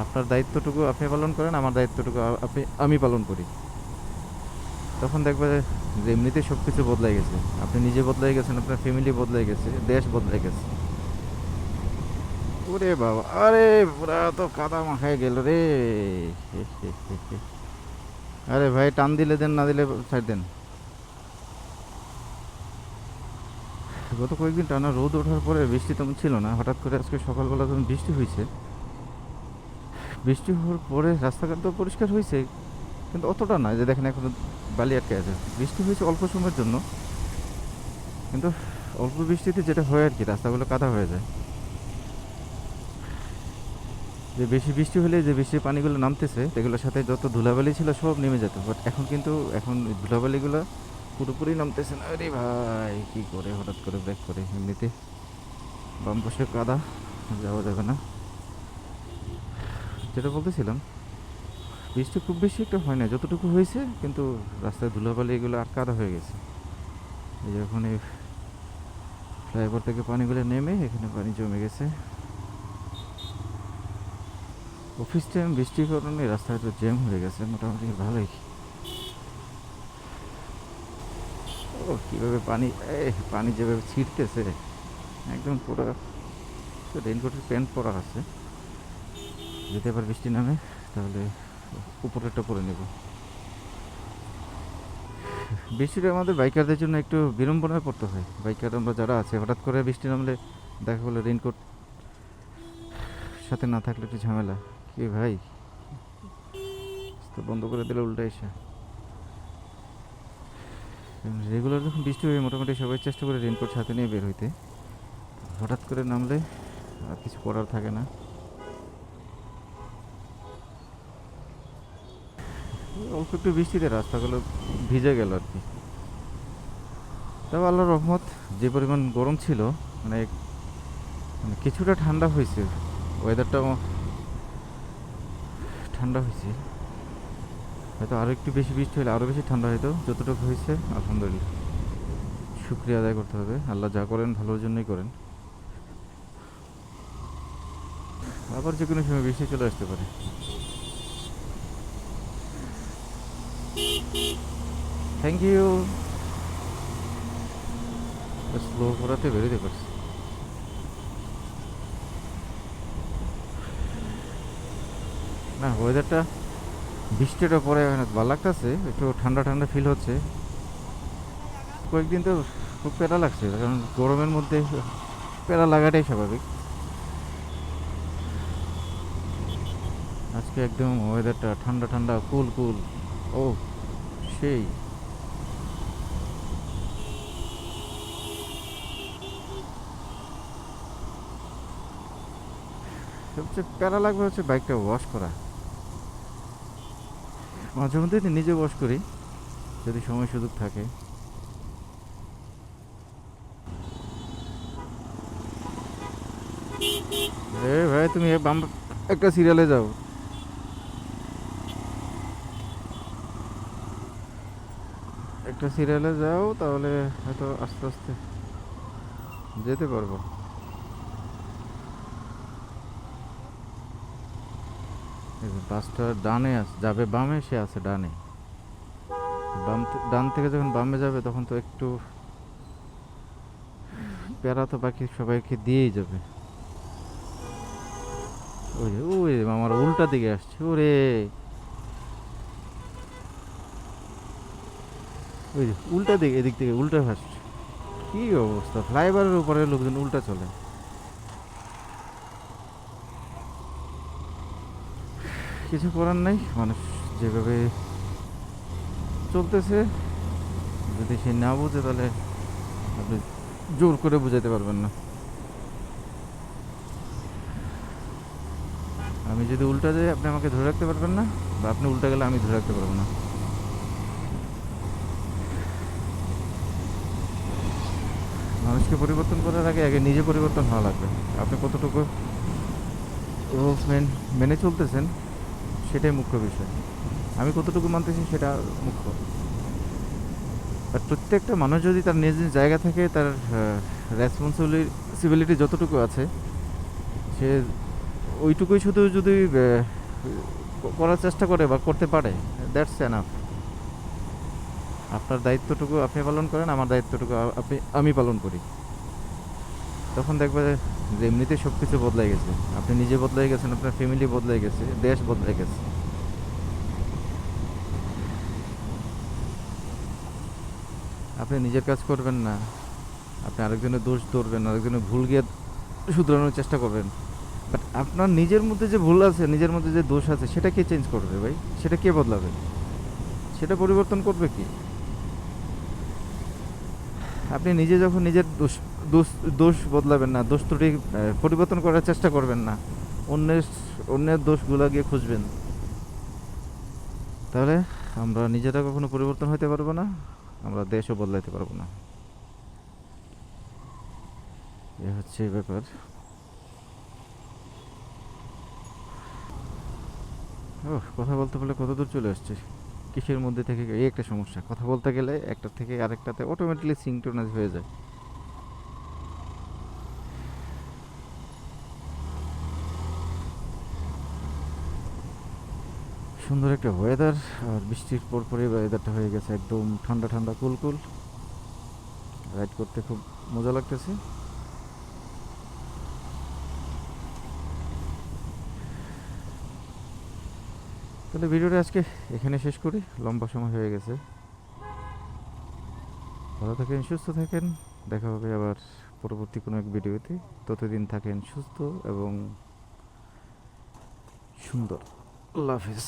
আপনার দায়িত্বটুকু আপনি পালন করেন, আমার দায়িত্বটুকু আমি পালন করি। তখন দেখবে যে এমনিতেই সব কিছু বদলাই গেছে। আপনি নিজে বদলাই গেছেন, আপনার ফ্যামিলি বদলাই গেছে, দেশ বদলাই গেছে। ওরে বাবা, আরে পুরা তো কাদা মাখায় গেল রে। আরে ভাই, টান দিলে দেন, না দিলে ছাড় দেন। গত কয়েকদিন টানা রোদ ওঠার পরে বৃষ্টি তেমন ছিল না, হঠাৎ করে আজকে সকালবেলা যখন বৃষ্টি হয়েছে, বৃষ্টি হওয়ার পরে রাস্তাঘাট তো পরিষ্কার হয়েছে, কিন্তু অতটা না যে দেখেন এখন বালি আটকে আছে। বৃষ্টি হয়েছে অল্প সময়ের জন্য, কিন্তু অল্প বৃষ্টিতে যেটা হয় আর কি, রাস্তাগুলো কাদা হয়ে যায়। যে বেশি বৃষ্টি হলে যে বৃষ্টির পানিগুলো নামতেছে, এগুলোর সাথে যত ধুলাবালি ছিল সব নেমে যেত, বাট এখন কিন্তু এখন ওই ধুলাবালিগুলো পুরোপুরি নামতেছে না। আরে ভাই, কি করে হঠাৎ করে ব্রেক করে, এমনিতে বাম পাশে কাদা, যাওয়া যাবে না। যেটা বলতেছিলাম, বৃষ্টি খুব বেশি একটা হয় না, যতটুকু হয়েছে কিন্তু রাস্তায় ধুলাবালি এগুলো আর কাদা হয়ে গেছে। এই যখন এই ফ্লাইওভার থেকে পানিগুলো নেমে এখানে পানি জমে গেছে। অফিস টাইম বৃষ্টির কারণে রাস্তায় তো জ্যাম হয়ে গেছে মোটামুটি ভালোই। ও কীভাবে পানি, পানি যেভাবে ছিটতেছে একদম পুরো। রেইনকোটের প্যান্ট পরা আছে, যদি আবার বৃষ্টি নামে তাহলে উপরেরটা পরে নেব। বৃষ্টিটা আমাদের বাইকারদের জন্য একটু বিড়ম্বনায় পড়তে হয়। বাইকার আমরা যারা আছে, হঠাৎ করে বৃষ্টি নামলে দেখা গেলো রেইনকোট সাথে না থাকলে একটু ঝামেলা। কি ভাই, তো বন্ধ করে দিলে উল্টা এসে। রেগুলার যখন বৃষ্টি হয় মোটামুটি সবাই চেষ্টা করে রেইনকোট সাথে নিয়ে বের হইতে, হঠাৎ করে নামলে আর কিছু করার থাকে না। অল্প একটু বৃষ্টিতে রাস্তাগুলো ভিজে গেল আর কি। তবে আল্লাহর রহমত, যে পরিমাণ গরম ছিল, মানে মানে কিছুটা ঠান্ডা হয়েছে, ওয়েদারটাও ঠান্ডা হয়েছে। হয়তো আরও একটু বেশি বৃষ্টি হলে আরও বেশি ঠান্ডা হতো, যতটুকু হয়েছে আলহামদুলিল্লাহ, শুক্রিয়া আদায় করতে হবে। আল্লাহ যা করেন ভালোর জন্যই করেন। আবার যে কোনো সময় বৃষ্টি চলে আসতে পারে। Thank you. স্লো করাতে বেরোতে পারছি না। ওয়েদারটা বৃষ্টিটা পরে ভালো লাগতেছে, একটু ঠান্ডা ঠান্ডা ফিল হচ্ছে। কয়েকদিন তো খুব প্যারা লাগছে, কারণ গরমের মধ্যে প্যারা লাগাটাই স্বাভাবিক। আজকে একদম ওয়েদারটা ঠান্ডা ঠান্ডা, কুল কুল। ও সেই, সবচেয়ে প্যারা লাগবে হচ্ছে বাইকটা ওয়াশ করা। মাঝে মধ্যে নিজে ওয়াশ করি যদি সময় সুযোগ থাকে। এ ভাই, তুমি বাম একটা সিরিয়ালে যাও। একটা সিরিয়ালে যাও, তাহলে হয়তো আস্তে আস্তে যেতে পারবো। বাসটা ডানে যাবে, বামে সে আছে ডানে। ডান থেকে যখন বামে যাবে তখন তো একটু প্যারা তো বাকি সবাইকে দিয়েই যাবে। ওই আমার উল্টা দিকে আসছে, ওরে। ওই যে উল্টা দিকে, এদিক থেকে উল্টা ভাসছে। কি অবস্থা, ফ্লাইওভারের উপরে লোকজন উল্টা চলে। কিছু করার নাই, মানুষ যেভাবে চলতেছে, যদি সে না বুঝে তাহলে আপনি জোর করে বুঝাইতে পারবেন না। আমি যদি উল্টা যাই আপনি আমাকে ধরে রাখতে পারবেন না, বা আপনি উল্টা গেলে আমি ধরে রাখতে পারবো না। মানুষকে পরিবর্তন করার আগে আগে নিজে পরিবর্তন হওয়া লাগবে। আপনি কতটুকু রুলস মেনে চলতেছেন সেটাই মুখ্য বিষয়। আমি কতটুকু মানতেছি সেটা মুখ্য। আর প্রত্যেকটা মানুষ যদি তার নিজ নিজ জায়গা থেকে তার রেসপন্সিবিলিটি যতটুকু আছে, সে ওইটুকুই শুধু যদি করার চেষ্টা করে বা করতে পারে, দ্যাটস এনাফ। আপনার দায়িত্বটুকু আপনি পালন করেন, আমার দায়িত্বটুকু আমি পালন করি। তখন দেখবে যে এমনিতেই সব কিছু বদলাই গেছে। আপনি নিজে বদলাই গেছেন, আপনার ফ্যামিলি বদলাই গেছে, দেশ বদলাই গেছে। আপনি নিজের কাজ করবেন না, আপনি আরেকজনের দোষ ধরবেন, আরেকজনের ভুল গিয়ে শুধরানোর চেষ্টা করবেন। বাট আপনার নিজের মধ্যে যে ভুল আছে, নিজের মধ্যে যে দোষ আছে, সেটা কে চেঞ্জ করবে ভাই? সেটা কে বদলাবে? সেটা পরিবর্তন করবে কি? আপনি নিজে যখন নিজের দোষ দোষ দোষ বদলাবেন না, দোষ ত্রুটি পরিবর্তন করার চেষ্টা করবেন না, অন্যের অন্যের দোষগুলো গিয়ে খুঁজবেন, তাহলে আমরা নিজেরা কখনো পরিবর্তন হতে পারবো না, আমরা দেশও বদলাতে পারবো না। এ হচ্ছে ব্যাপার। ও, কথা বলতে বলে কত দূর চলে আসছে। কিসের মধ্যে থেকে এই একটা সমস্যা, কথা বলতে গেলে একটা থেকে আরেকটাতে অটোমেটিকলি সিঙ্ক্রোনাইজ হয়ে যায়। সুন্দর একটা ওয়েদার, আর বৃষ্টির পর পরে ওয়েদারটা হয়ে গেছে একদম ঠান্ডা ঠান্ডা কুলকুল। রাইড করতে খুব মজা লাগতেছে। তাহলে ভিডিওটা আজকে এখানে শেষ করি, লম্বা সময় হয়ে গেছে। ভালো থাকেন, সুস্থ থাকেন, দেখা হবে আবার পরবর্তী কোনো এক ভিডিওতে। ততদিন থাকেন সুস্থ এবং সুন্দর। আল্লাহ হাফিজ।